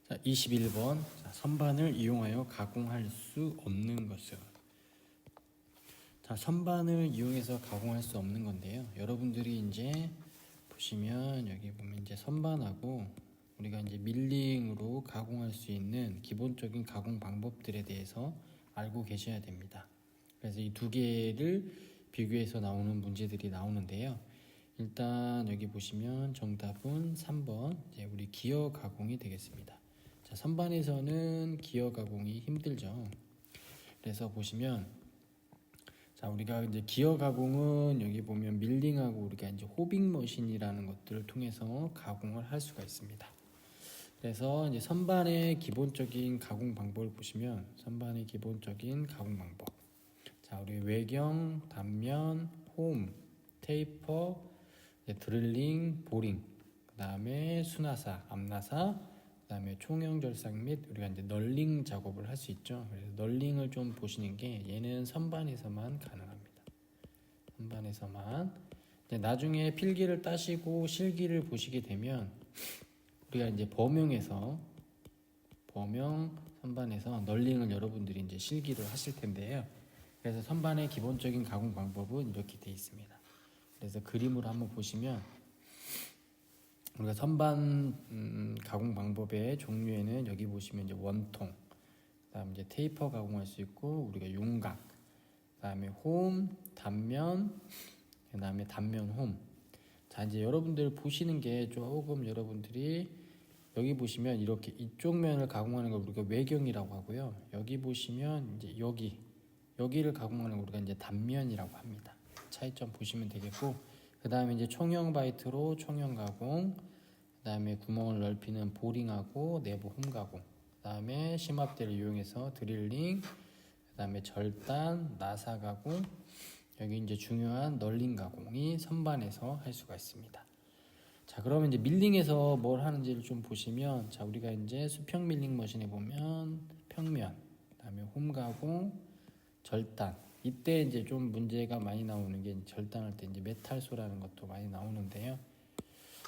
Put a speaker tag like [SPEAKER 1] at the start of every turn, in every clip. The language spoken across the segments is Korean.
[SPEAKER 1] 자, 21번. 자, 선반을 이용하여 가공할 수 없는 것은. 자, 선반을 이용해서 가공할 수 없는 건데요. 여러분들이 이제 보시면 여기 보면 이제 선반하고 우리가 이제 밀링으로 가공할 수 있는 기본적인 가공 방법들에 대해서 알고 계셔야 됩니다. 그래서 이 두 개를 비교해서 나오는 문제들이 나오는데요. 일단 여기 보시면 정답은 3번 이제 우리 기어 가공이 되겠습니다. 자, 선반에서는 기어 가공이 힘들죠. 그래서 보시면 자, 우리가 이제 기어 가공은 여기 보면 밀링하고 우리가 이제 호빙 머신이라는 것들을 통해서 가공을 할 수가 있습니다. 그래서 이제 선반의 기본적인 가공 방법을 보시면 선반의 기본적인 가공 방법. 자, 우리 외경, 단면, 홈, 테이퍼, 드릴링, 보링, 그 다음에 수나사, 앞나사, 그 다음에 총형 절삭 및 우리가 이제 널링 작업을 할 수 있죠. 그래서 널링을 좀 보시는 게 얘는 선반에서만 가능합니다. 선반에서만. 나중에 필기를 따시고 실기를 보시게 되면 우리가 이제 범용 선반에서 널링을 여러분들이 이제 실기를 하실 텐데요. 그래서 선반의 기본적인 가공 방법은 이렇게 되어 있습니다. 그래서 그림으로 한번 보시면 우리가 선반 가공 방법의 종류에는 여기 보시면 이제 원통, 그다음 이제 테이퍼 가공할 수 있고 우리가 윤곽, 그다음에 홈, 단면, 그다음에 단면 홈. 자, 이제 여러분들 보시는 게 조금 여러분들이 여기 보시면 이렇게 이쪽 면을 가공하는 걸 우리가 외경이라고 하고요. 여기 보시면 이제 여기를 가공하는 걸 우리가 이제 단면이라고 합니다. 차이점 보시면 되겠고, 그 다음에 이제 총형 바이트로 총형 가공, 그 다음에 구멍을 넓히는 보링하고 내부 홈 가공, 그 다음에 심압대를 이용해서 드릴링, 그 다음에 절단, 나사 가공, 여기 이제 중요한 널링 가공이 선반에서 할 수가 있습니다. 자, 그러면 이제 밀링에서 뭘 하는지를 좀 보시면, 자, 우리가 이제 수평 밀링 머신에 보면 평면, 그다음에 홈 가공, 절단. 이때 이제 좀 문제가 많이 나오는 게 절단할 때 이제 메탈소라는 것도 많이 나오는데요.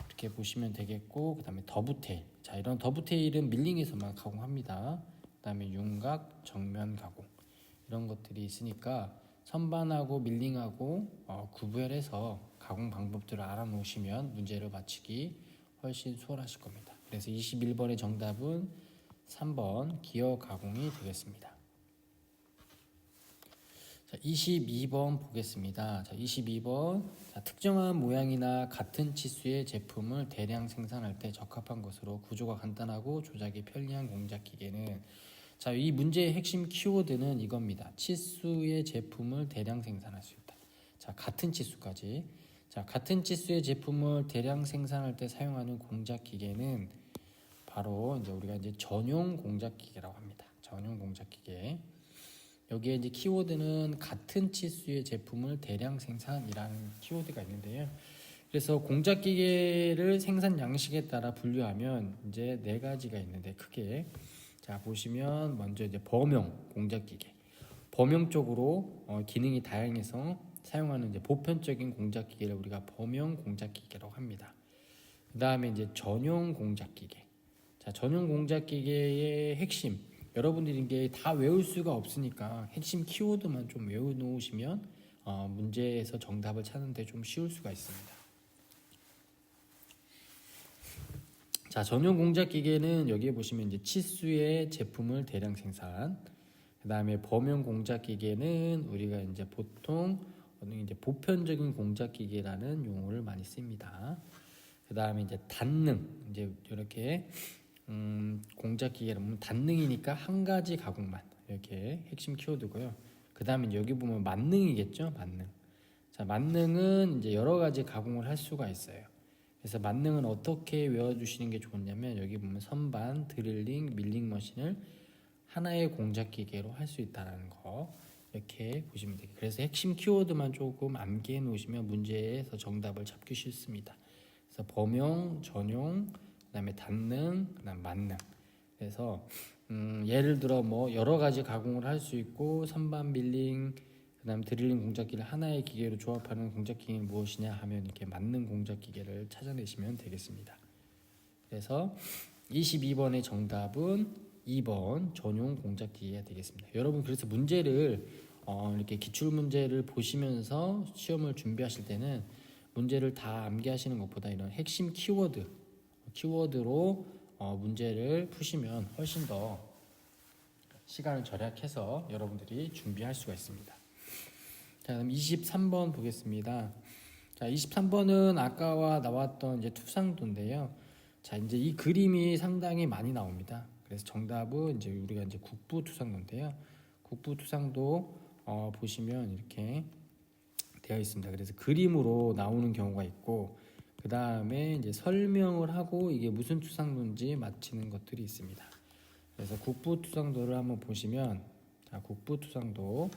[SPEAKER 1] 이렇게 보시면 되겠고, 그다음에 더브테일. 자, 이런 더브테일은 밀링에서만 가공합니다. 그다음에 윤곽, 정면 가공. 이런 것들이 있으니까 선반하고 밀링하고 구별해서 가공 방법들을 알아놓으시면 문제를 맞히기 훨씬 수월하실 겁니다. 그래서 21번의 정답은 3번 기어 가공이 되겠습니다. 자, 22번 보겠습니다. 자, 22번. 자, 특정한 모양이나 같은 치수의 제품을 대량 생산할 때 적합한 것으로 구조가 간단하고 조작이 편리한 공작 기계는, 자, 이 문제의 핵심 키워드는 이겁니다. 치수의 제품을 대량 생산할 수 있다. 자, 같은 치수까지. 자, 같은 치수의 제품을 대량 생산할 때 사용하는 공작 기계는 바로 이제 우리가 이제 전용 공작 기계라고 합니다. 전용 공작 기계. 여기에 이제 키워드는 같은 치수의 제품을 대량 생산이라는 키워드가 있는데요. 그래서 공작 기계를 생산 양식에 따라 분류하면 이제 네 가지가 있는데 크게, 자, 보시면 먼저 이제 범용 공작 기계. 범용 쪽으로 기능이 다양해서 사용하는 이제 보편적인 공작 기계를 우리가 범용 공작 기계라고 합니다. 그다음에 이제 전용 공작 기계. 자, 전용 공작 기계의 핵심, 여러분들이 이게 다 외울 수가 없으니까 핵심 키워드만 좀 외워 놓으시면 문제에서 정답을 찾는데 좀 쉬울 수가 있습니다. 자, 전용 공작 기계는 여기에 보시면 이제 치수의 제품을 대량 생산. 그 다음에 범용 공작 기계는 우리가 이제 보통 이제 보편적인 공작 기계라는 용어를 많이 씁니다. 그 다음에 이제 단능, 이제 이렇게 공작 기계를 보면 단능이니까 한 가지 가공만, 이렇게 핵심 키워드고요. 그 다음에 여기 보면 만능이겠죠, 만능. 자, 만능은 이제 여러 가지 가공을 할 수가 있어요. 그래서 만능은 어떻게 외워주시는 게 좋냐면 여기 보면 선반, 드릴링, 밀링 머신을 하나의 공작 기계로 할 수 있다는 거, 이렇게 보시면 돼요. 그래서 핵심 키워드만 조금 암기해 놓으시면 문제에서 정답을 잡기 쉽습니다. 그래서 범용, 전용, 그다음에 단능, 그다음 만능. 그래서 예를 들어 뭐 여러 가지 가공을 할 수 있고 선반 밀링, 그다음 드릴링 공작기를 하나의 기계로 조합하는 공작기는 무엇이냐 하면 이렇게 만능 공작기계를 찾아내시면 되겠습니다. 그래서 22번의 정답은 2번 전용 공작기계가 되겠습니다. 여러분 그래서 문제를 이렇게 기출 문제를 보시면서 시험을 준비하실 때는 문제를 다 암기하시는 것보다 이런 핵심 키워드로 문제를 푸시면 훨씬 더 시간을 절약해서 여러분들이 준비할 수가 있습니다. 자, 그럼 23번 보겠습니다. 자, 23번은 아까와 나왔던 이제 투상도인데요. 자, 이제 이 그림이 상당히 많이 나옵니다. 그래서 정답은 이제 우리가 이제 국부 투상도인데요. 국부 투상도 보시면 이렇게 되어 있습니다. 그래서 그림으로 나오는 경우가 있고, 그 다음에 이제 설명을 하고 이게 무슨 투상도인지 맞히는 것들이 있습니다. 그래서 국부 투상도를 한번 보시면, 자, 국부 투상도,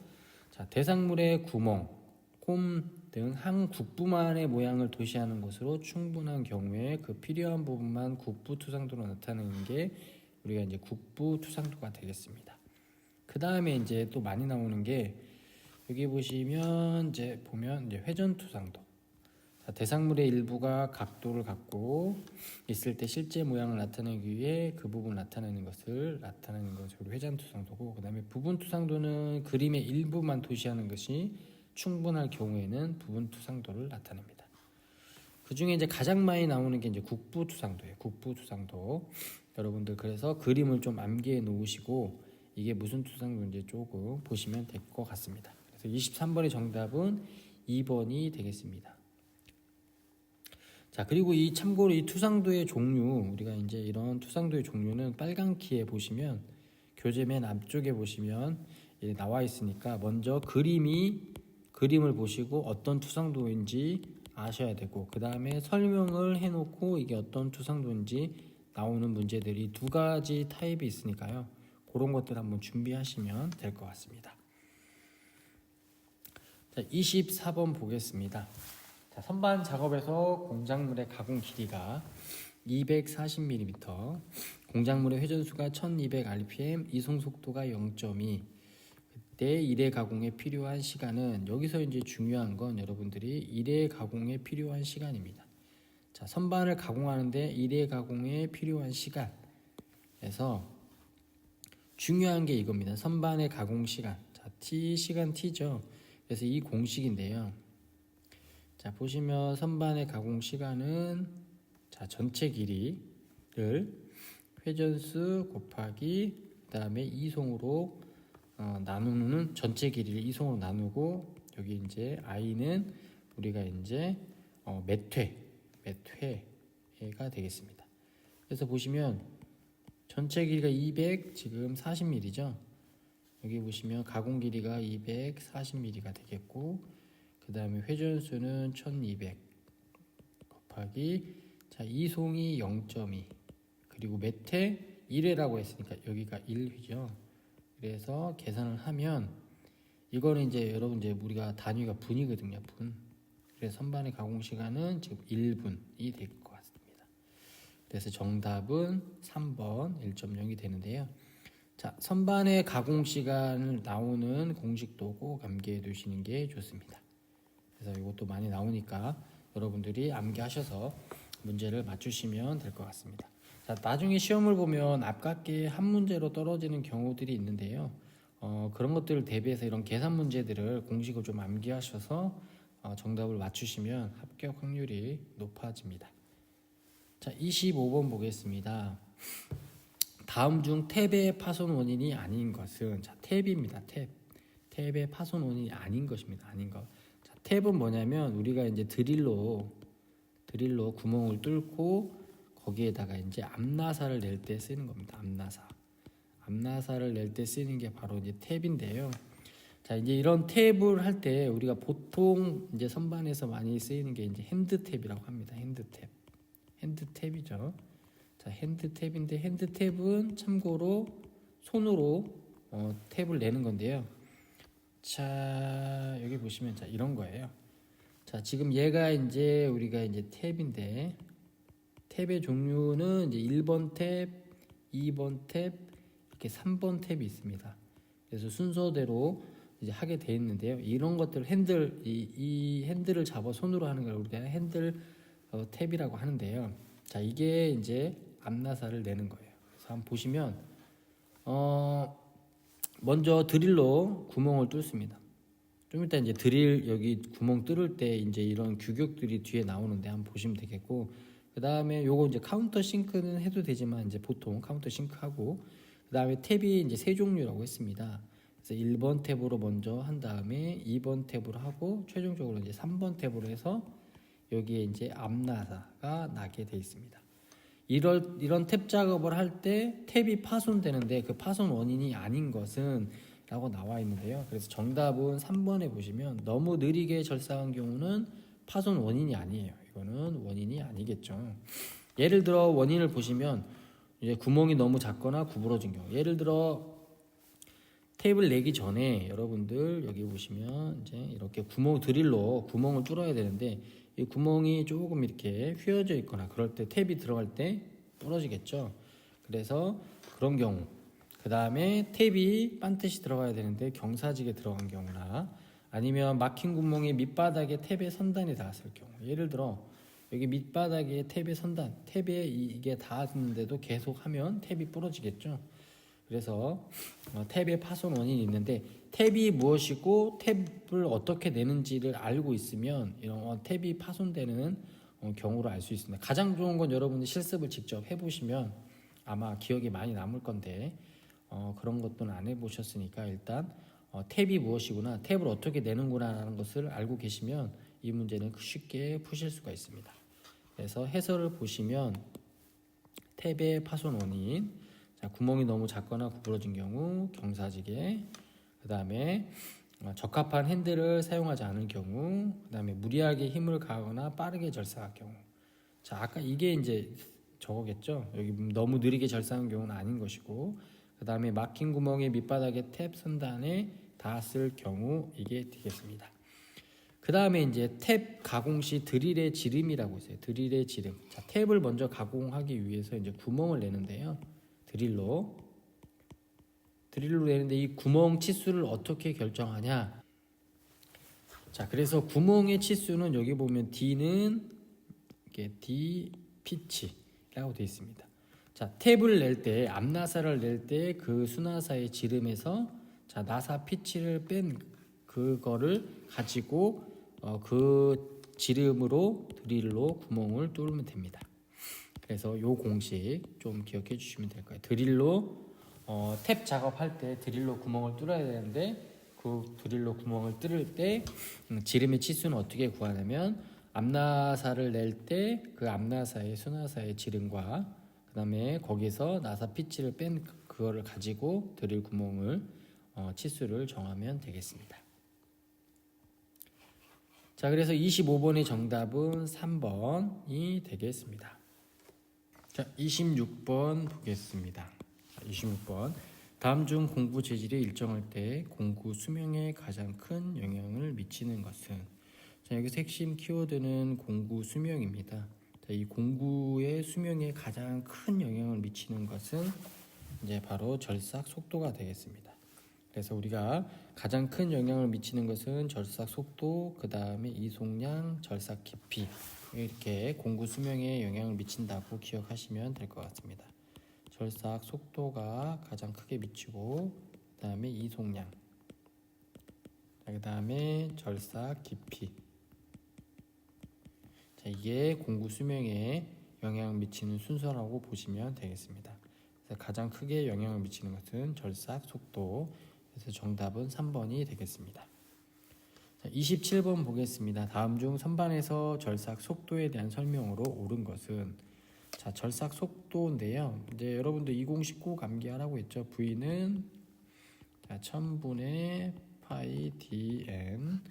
[SPEAKER 1] 자, 대상물의 구멍, 홈 등 한 국부만의 모양을 도시하는 것으로 충분한 경우에 그 필요한 부분만 국부 투상도로 나타내는 게 우리가 이제 국부 투상도가 되겠습니다. 그 다음에 이제 또 많이 나오는 게 여기 보시면 이제 회전 투상도. 자, 대상물의 일부가 각도를 갖고 있을 때 실제 모양을 나타내기 위해 그 부분을 나타내는 것을 나타내는 것으로 회전 투상도고, 그 다음에 부분 투상도는 그림의 일부만 도시하는 것이 충분할 경우에는 부분 투상도를 나타냅니다. 그 중에 이제 가장 많이 나오는 게 이제 국부 투상도예요. 국부 투상도. 여러분들 그래서 그림을 좀 암기해 놓으시고 이게 무슨 투상도인지 조금 보시면 될 것 같습니다. 그래서 23번의 정답은 2번이 되겠습니다. 자, 그리고 참고로 이 투상도의 종류, 우리가 이제 이런 투상도의 종류는 빨간 키에 보시면 교재 맨 앞쪽에 보시면 나와 있으니까 먼저 그림을 보시고 어떤 투상도인지 아셔야 되고, 그 다음에 설명을 해놓고 이게 어떤 투상도인지 나오는 문제들이 두 가지 타입이 있으니까요. 그런 것들 한번 준비하시면 될 것 같습니다. 자, 24번 보겠습니다. 자, 선반 작업에서 공작물의 가공 길이가 240mm, 공작물의 회전수가 1200rpm, 이송 속도가 0.2. 그때 1회 가공에 필요한 시간은, 여기서 이제 중요한 건 여러분들이 1회 가공에 필요한 시간입니다. 자, 선반을 가공하는데 1회 가공에 필요한 시간에서 중요한 게 이겁니다. 선반의 가공 시간. 자, 시간 T죠. 그래서 이 공식인데요. 자, 보시면 선반의 가공 시간은, 자, 전체 길이를 회전수 곱하기 그 다음에 이송으로 나누는, 전체 길이를 이송으로 나누고, 여기 이제 i는 우리가 이제 몇 회가 되겠습니다. 그래서 보시면 전체 길이가 200, 지금 40mm죠. 여기 보시면 가공 길이가 240mm가 되겠고, 그 다음에 회전수는 1200 곱하기, 자, 이송이 0.2, 그리고 몇 회? 1회라고 했으니까 여기가 1회죠. 그래서 계산을 하면 이거는 이제 여러분 이제 우리가 단위가 분이거든요. 분. 그래서 선반의 가공 시간은 지금 1분이 될 것 같습니다. 그래서 정답은 3번 1.0이 되는데요. 자, 선반의 가공 시간을 나오는 공식도고 암기해 두시는 게 좋습니다. 그래서 이것도 많이 나오니까 여러분들이 암기하셔서 문제를 맞추시면 될 것 같습니다. 자, 나중에 시험을 보면 아깝게 한 문제로 떨어지는 경우들이 있는데요. 그런 것들을 대비해서 이런 계산 문제들을 공식을 좀 암기하셔서 정답을 맞추시면 합격 확률이 높아집니다. 자, 25번 보겠습니다. 다음 중 탭의 파손 원인이 아닌 것은, 자, 탭입니다. 탭의 파손 원인이 아닌 것입니다. 아닌 것. 자, 탭은 뭐냐면 우리가 이제 드릴로 구멍을 뚫고 거기에다가 이제 암나사를 낼 때 쓰는 겁니다. 암나사를 낼 때 쓰는 게 바로 이제 탭인데요. 자, 이제 이런 탭을 할 때 우리가 보통 이제 선반에서 많이 쓰이는 게 이제 핸드탭이라고 합니다. 핸드탭이죠. 자, 핸드탭인데 핸드탭은 참고로 손으로 탭을 내는 건데요. 자, 여기 보시면 자, 이런 거예요. 자, 지금 얘가 이제 우리가 이제 탭인데, 탭의 종류는 이제 1번 탭, 2번 탭, 이렇게 3번 탭이 있습니다. 그래서 순서대로 이제 하게 돼 있는데요. 이런 것들 이 핸들을 잡아 손으로 하는 걸 우리가 핸들 탭이라고 하는데요. 자, 이게 이제 앞나사를 내는 거예요. 그래서 한번 보시면 먼저 드릴로 구멍을 뚫습니다. 좀 이따 이제 드릴 여기 구멍 뚫을 때 이제 이런 규격들이 뒤에 나오는데 한번 보시면 되겠고, 그 다음에 요거 이제 카운터 싱크는 해도 되지만 이제 보통 카운터 싱크 하고, 그 다음에 탭이 이제 세 종류라고 했습니다. 그래서 1번 탭으로 먼저 한 다음에 2번 탭으로 하고 최종적으로 이제 3번 탭으로 해서 여기에 이제 앞나사가 나게 돼 있습니다. 이런 탭 작업을 할 때 탭이 파손되는데 그 파손 원인이 아닌 것은 라고 나와 있는데요. 그래서 정답은 3번에 보시면 너무 느리게 절삭한 경우는 파손 원인이 아니에요. 이거는 원인이 아니겠죠. 예를 들어 원인을 보시면 이제 구멍이 너무 작거나 구부러진 경우, 예를 들어 탭을 내기 전에 여러분들 여기 보시면 이제 이렇게 드릴로 구멍을 뚫어야 되는데 이 구멍이 조금 이렇게 휘어져 있거나 그럴 때 탭이 들어갈 때 부러지겠죠. 그래서 그런 경우, 그 다음에 탭이 반드시 들어가야 되는데 경사지게 들어간 경우나 아니면 막힌 구멍이 밑바닥에 탭의 선단이 닿았을 경우, 예를 들어 여기 밑바닥에 탭의 선단, 탭에 이게 닿았는데도 계속 하면 탭이 부러지겠죠. 그래서 탭의 파손 원인이 있는데 탭이 무엇이고 탭을 어떻게 내는지를 알고 있으면 이런 탭이 파손되는 경우를 알 수 있습니다. 가장 좋은 건 여러분이 실습을 직접 해보시면 아마 기억이 많이 남을 건데 그런 것들은 안 해보셨으니까 일단 탭이 무엇이구나, 탭을 어떻게 내는구나 라는 것을 알고 계시면 이 문제는 쉽게 푸실 수가 있습니다. 그래서 해설을 보시면 탭의 파손 원인, 자, 구멍이 너무 작거나 구부러진 경우, 경사지게, 그 다음에 적합한 핸들을 사용하지 않을 경우, 그 다음에 무리하게 힘을 가하거나 빠르게 절삭할 경우. 자, 아까 이게 이제 저거겠죠. 여기 너무 느리게 절삭한 경우는 아닌 것이고, 그 다음에 막힌 구멍의 밑바닥에 탭 선단에 닿았을 경우 이게 되겠습니다. 그 다음에 이제 탭 가공 시 드릴의 지름이라고 있어요. 드릴의 지름. 자, 탭을 먼저 가공하기 위해서 이제 구멍을 내는데요. 드릴로 내는데 이 구멍 치수를 어떻게 결정하냐? 자, 그래서 구멍의 치수는 여기 보면 D는 이게 D 피치라고 되어 있습니다. 자, 탭을 낼 때, 앞나사를 낼 때 그 수나사의 지름에서 자, 나사 피치를 뺀 그거를 가지고 그 지름으로 드릴로 구멍을 뚫으면 됩니다. 그래서 요 공식 좀 기억해 주시면 될 거예요. 드릴로 탭 작업할 때 드릴로 구멍을 뚫어야 되는데 그 드릴로 구멍을 뚫을 때 지름의 치수는 어떻게 구하냐면 앞나사를 낼 때 그 앞나사의 수나사의 지름과 그 다음에 거기서 나사 피치를 뺀 그거를 가지고 드릴 구멍을 치수를 정하면 되겠습니다. 자, 그래서 25번의 정답은 3번이 되겠습니다. 자, 26번 보겠습니다. 26번. 다음 중 공부 재질이 일정할 때 공부 수명에 가장 큰 영향을 미치는 것은? 자, 여기서 핵심 키워드는 공부 수명입니다. 자, 이 공구의 수명에 가장 큰 영향을 미치는 것은 이제 바로 절삭 속도가 되겠습니다. 그래서 우리가 가장 큰 영향을 미치는 것은 절삭 속도, 그 다음에 이송량, 절삭 깊이, 이렇게 공구 수명에 영향을 미친다고 기억하시면 될 것 같습니다. 절삭 속도가 가장 크게 미치고, 그 다음에 이송량, 그 다음에 절삭 깊이. 자, 이게 공구 수명에 영향을 미치는 순서라고 보시면 되겠습니다. 그래서 가장 크게 영향을 미치는 것은 절삭 속도. 그래서 정답은 3번이 되겠습니다. 자, 27번 보겠습니다. 다음 중 선반에서 절삭 속도에 대한 설명으로 옳은 것은? 자, 절삭 속도인데요. 이제 여러분들 2019 감기하라고 했죠. V는 자, 1000분의 파이 dn,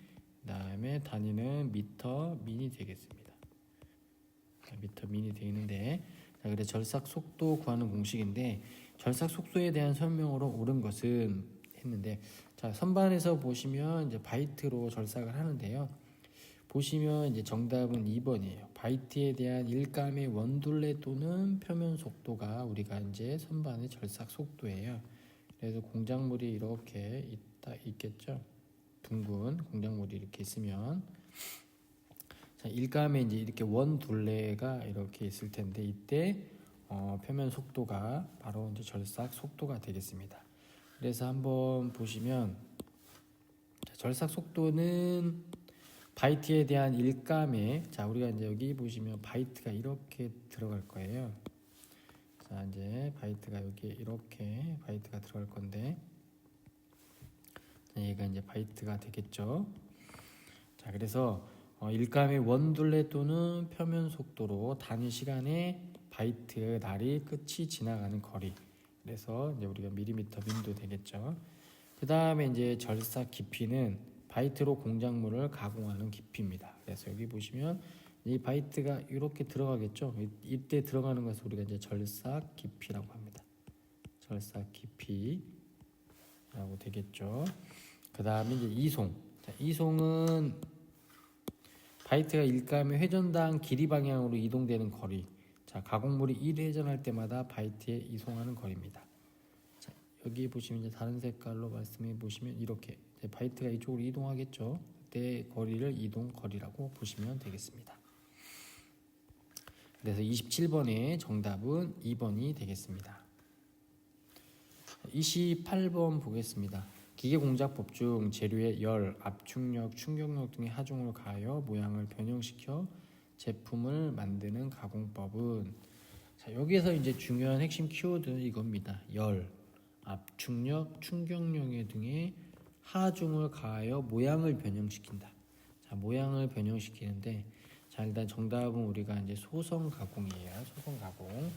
[SPEAKER 1] 그다음에 단위는 미터 민이 되겠습니다. 자, 미터 민이 되어 있는데, 자, 그래 절삭 속도 구하는 공식인데 절삭 속도에 대한 설명으로 옳은 것은 했는데, 자, 선반에서 보시면 이제 바이트로 절삭을 하는데요. 보시면 이제 정답은 2번이에요. 바이트에 대한 일감의 원둘레 또는 표면 속도가 우리가 이제 선반의 절삭 속도예요. 그래서 공작물이 이렇게 있겠죠. 둥근 공작물이 이렇게 있으면, 자, 일감에 이제 이렇게 원둘레가 이렇게 있을 텐데 이때 표면 속도가 바로 이제 절삭 속도가 되겠습니다. 그래서 한번 보시면 절삭 속도는 바이트에 대한 일감에 자 우리가 이제 여기 보시면 바이트가 이렇게 들어갈 거예요. 자 이제 바이트가 여기 이렇게 바이트가 들어갈 건데 자, 얘가 이제 바이트가 되겠죠. 자 그래서 일감의 원둘레 또는 표면 속도로 단위 시간에 바이트 날이 끝이 지나가는 거리. 그래서 이제 우리가 밀리미터 민도 되겠죠. 그 다음에 이제 절삭 깊이는 바이트로 공작물을 가공하는 깊이입니다. 그래서 여기 보시면 이 바이트가 이렇게 들어가겠죠. 이때 들어가는 것을 우리가 이제 절삭 깊이라고 합니다. 절삭 깊이라고 되겠죠. 그 다음에 이제 이송. 자, 이송은 바이트가 일감의 회전당 길이 방향으로 이동되는 거리. 자, 가공물이 1회전할 때마다 바이트에 이송하는 거리입니다. 자, 여기 보시면 이제 다른 색깔로 말씀해 보시면 이렇게 바이트가 이쪽으로 이동하겠죠. 그때 거리를 이동 거리라고 보시면 되겠습니다. 그래서 27번의 정답은 2번이 되겠습니다. 28번 보겠습니다. 기계공작법 중 재료에 열, 압축력, 충격력 등의 하중을 가하여 모양을 변형시켜 제품을 만드는 가공법은 자, 여기서 이제 중요한 핵심 키워드는 이겁니다. 열, 압축력, 충격력 등의 하중을 가하여 모양을 변형시킨다. 자, 모양을 변형시키는데 자, 일단 정답은 우리가 이제 소성 가공이에요. 소성 가공.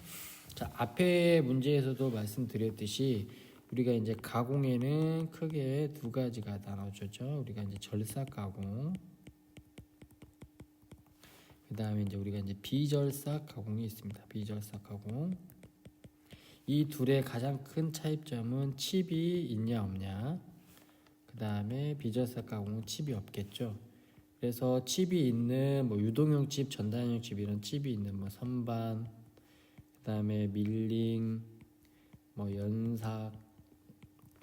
[SPEAKER 1] 자, 앞에 문제에서도 말씀드렸듯이 우리가 이제 가공에는 크게 두 가지가 나눠졌죠. 우리가 이제 절삭 가공, 그 다음에 이제 우리가 이제 비절삭 가공이 있습니다. 비절삭 가공. 이 둘의 가장 큰 차이점은 칩이 있냐 없냐. 그 다음에 비절삭 가공은 칩이 없겠죠. 그래서 칩이 있는 뭐 유동형 칩, 전단형 칩 이런 칩이 있는 뭐 선반, 그 다음에 밀링, 뭐 연삭,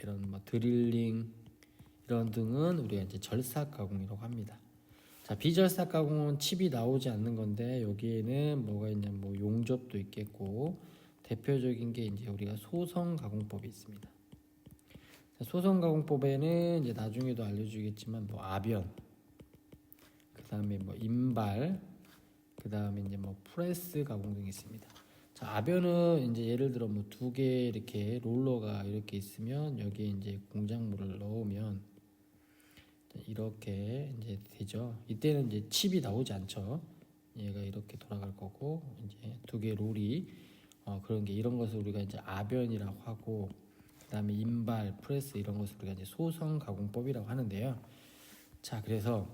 [SPEAKER 1] 이런 뭐 드릴링 이런 등은 우리가 이제 절삭 가공이라고 합니다. 자, 비절삭 가공은 칩이 나오지 않는 건데 여기에는 뭐가 있냐면 뭐 용접도 있겠고 대표적인 게 이제 우리가 소성 가공법이 있습니다. 자, 소성 가공법에는 이제 나중에도 알려주겠지만 뭐 아변, 그 다음에 뭐 인발, 그 다음에 이제 뭐 프레스 가공 등이 있습니다. 자, 아변은 이제 예를 들어 뭐 두 개 이렇게 롤러가 이렇게 있으면 여기에 이제 공작물을 넣으면 이렇게 이제 되죠. 이때는 이제 칩이 나오지 않죠. 얘가 이렇게 돌아갈 거고 이제 두 개 롤이 그런 게 이런 것을 우리가 이제 아변이라고 하고 그다음에 인발, 프레스 이런 것을 우리가 이제 소성 가공법이라고 하는데요. 자, 그래서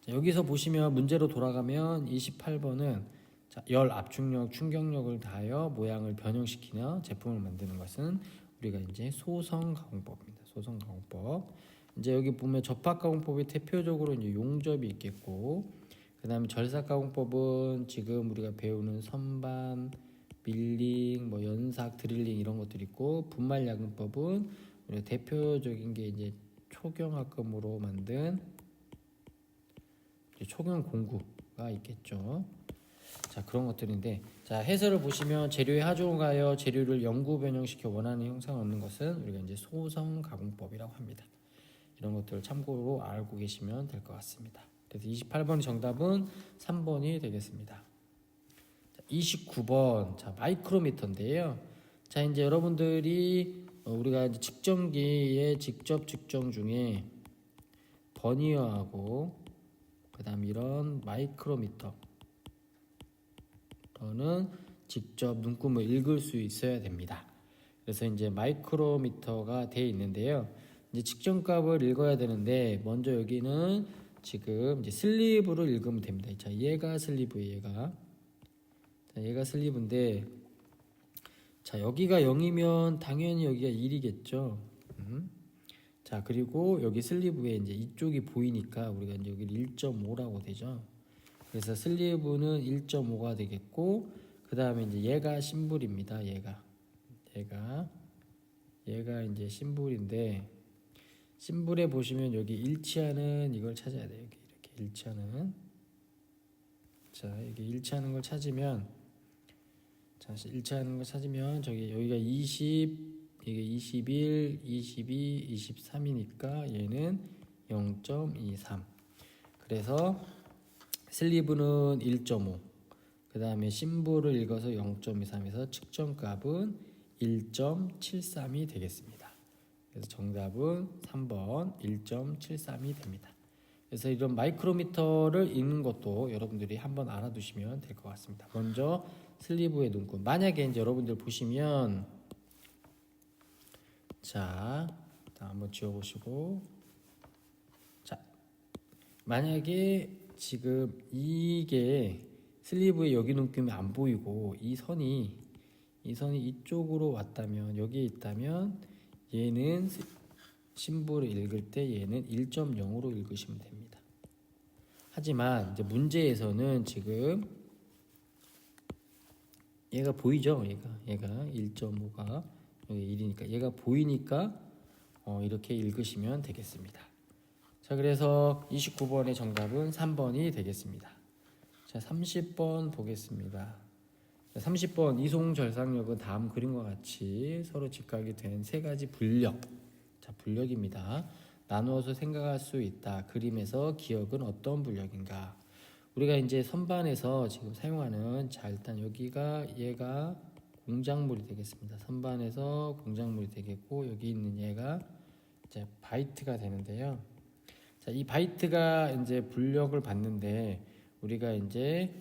[SPEAKER 1] 자, 여기서 보시면 문제로 돌아가면 28번은 자, 열, 압축력, 충격력을 다하여 모양을 변형시키며 제품을 만드는 것은 우리가 이제 소성 가공법입니다. 소성 가공법. 이제 여기 보면 접합 가공법이 대표적으로 이제 용접이 있겠고, 그다음에 절삭 가공법은 지금 우리가 배우는 선반, 밀링, 뭐 연삭, 드릴링 이런 것들이 있고, 분말 야근법은 우리가 대표적인 게 이제 초경합금으로 만든 초경 공구가 있겠죠. 자, 그런 것들인데 자, 해설을 보시면 재료의 하중을 가하여 재료를 영구 변형시켜 원하는 형상을 얻는 것은 우리가 이제 소성 가공법이라고 합니다. 이런 것들을 참고로 알고 계시면 될 것 같습니다. 그래서 28번 정답은 3번이 되겠습니다. 자, 29번 자, 마이크로미터인데요. 자, 이제 여러분들이 우리가 이제 측정기의 직접 측정 중에 버니어하고 그다음 이런 마이크로미터 는 직접 눈금을 읽을 수 있어야 됩니다. 그래서 이제 마이크로미터가 되어 있는데요. 이제 측정값을 읽어야 되는데 먼저 여기는 지금 이제 슬리브로 읽으면 됩니다. 자, 얘가 슬리브예요. 얘가 슬리브인데 자, 여기가 0이면 당연히 여기가 1이겠죠. 자, 그리고 여기 슬리브에 이제 이쪽이 보이니까 우리가 이제 여기를 1.5라고 되죠. 그래서 슬리브는 1.5가 되겠고 그 다음에 이제 얘가 심볼입니다. 얘가 이제 심볼인데 심볼에 보시면 여기 일치하는 이걸 찾아야 돼요. 여기 이렇게 일치하는 자, 이게 일치하는 걸 찾으면 자, 일치하는 거 찾으면 저기 여기가 20, 이게 21, 22, 23이니까 얘는 0.23. 그래서 슬리브는 1.5. 그 다음에 심볼을 읽어서 0.23에서 측정값은 1.73이 되겠습니다. 그래서 정답은 3번 1.73이 됩니다. 그래서 이런 마이크로미터를 읽는 것도 여러분들이 한번 알아두시면 될 것 같습니다. 먼저 슬리브의 눈금. 만약에 이제 여러분들 보시면 자, 한번 지워보시고 자, 만약에 지금 이게 슬리브의 여기 눈금이 안 보이고 이 선이 이쪽으로 왔다면 여기에 있다면 얘는 심볼을 읽을 때 얘는 1.0으로 읽으시면 됩니다. 하지만 이제 문제에서는 지금 얘가 보이죠? 얘가 1.5가 여기 1이니까 얘가 보이니까 이렇게 읽으시면 되겠습니다. 자, 그래서 29번의 정답은 3번이 되겠습니다. 자, 30번 보겠습니다. 30번 이송절삭력은 다음 그림과 같이 서로 직각이 된 세 가지 분력. 자, 분력입니다. 나누어서 생각할 수 있다. 그림에서 기억은 어떤 분력인가? 우리가 이제 선반에서 지금 사용하는, 자, 일단 여기가 얘가 공작물이 되겠습니다. 선반에서 공작물이 되겠고 여기 있는 얘가 이제 바이트가 되는데요. 자, 이 바이트가 이제 분력을 받는데 우리가 이제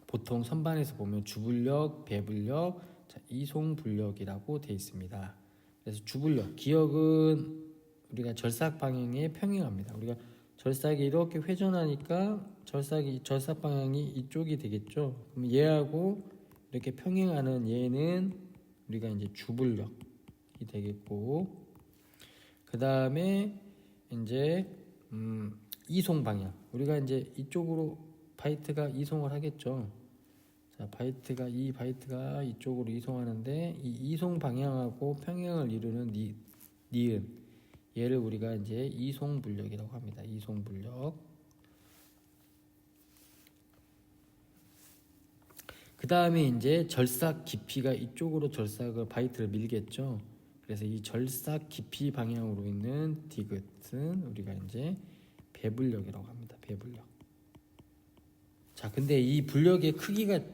[SPEAKER 1] 보통 선반에서 보면 주분력, 배분력, 자, 이송분력이라고 되어 있습니다. 그래서 주분력, 기억은 우리가 절삭 방향에 평행합니다. 우리가 절삭이 이렇게 회전하니까 절삭 방향이 이쪽이 되겠죠. 그럼 얘하고 이렇게 평행하는 얘는 우리가 이제 주분력이 되겠고, 그 다음에 이제 이송 방향, 우리가 이제 이쪽으로 바이트가 이송을 하겠죠. 자, 바이트가 이쪽으로 이송하는데 이 이송 방향하고 평행을 이루는 니은, 얘를 우리가 이제 이송분력이라고 합니다. 이송분력. 그 다음에 이제 절삭 깊이가 이쪽으로 절삭을 바이트를 밀겠죠. 그래서 이 절삭 깊이 방향으로 있는 디귿은 우리가 이제 배분력이라고 합니다. 배분력. 자, 근데 이 분력의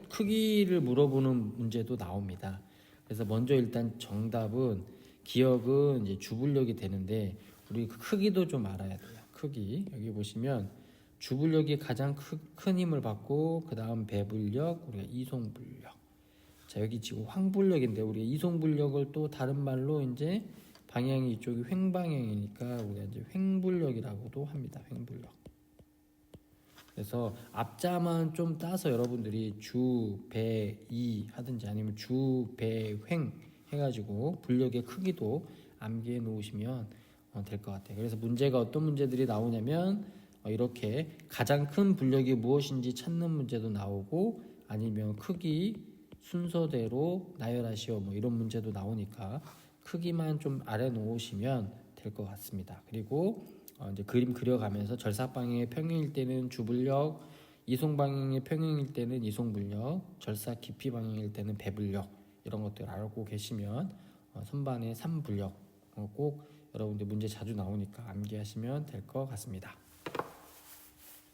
[SPEAKER 1] 크기를 물어보는 문제도 나옵니다. 그래서 먼저 일단 정답은 기억은 이제 주분력이 되는데 우리 그 크기도 좀 알아야 돼요. 크기. 여기 보시면 주분력이 가장 큰 힘을 받고 그 다음 배분력, 우리가 이송분력. 자, 여기 지금 황분력인데 우리가 이송분력을 또 다른 말로 이제 방향이 이쪽이 횡방향이니까 우리가 이제 횡분력이라고도 합니다. 횡분력. 그래서 앞자만 좀 따서 여러분들이 주, 배, 이 하든지 아니면 주, 배, 횡 해가지고 분력의 크기도 암기해 놓으시면 될 것 같아요. 그래서 문제가 어떤 문제들이 나오냐면 이렇게 가장 큰 분력이 무엇인지 찾는 문제도 나오고 아니면 크기 순서대로 나열하시오 뭐 이런 문제도 나오니까 크기만 좀 알아 놓으시면 될 것 같습니다. 그리고 이제 그림 그려가면서 절삭 방향의 평행일 때는 주분력, 이송 방향의 평행일 때는 이송분력, 절삭 깊이 방향일 때는 배분력, 이런 것들 알고 계시면 선반의 3분력 꼭 여러분들 문제 자주 나오니까 암기하시면 될 것 같습니다.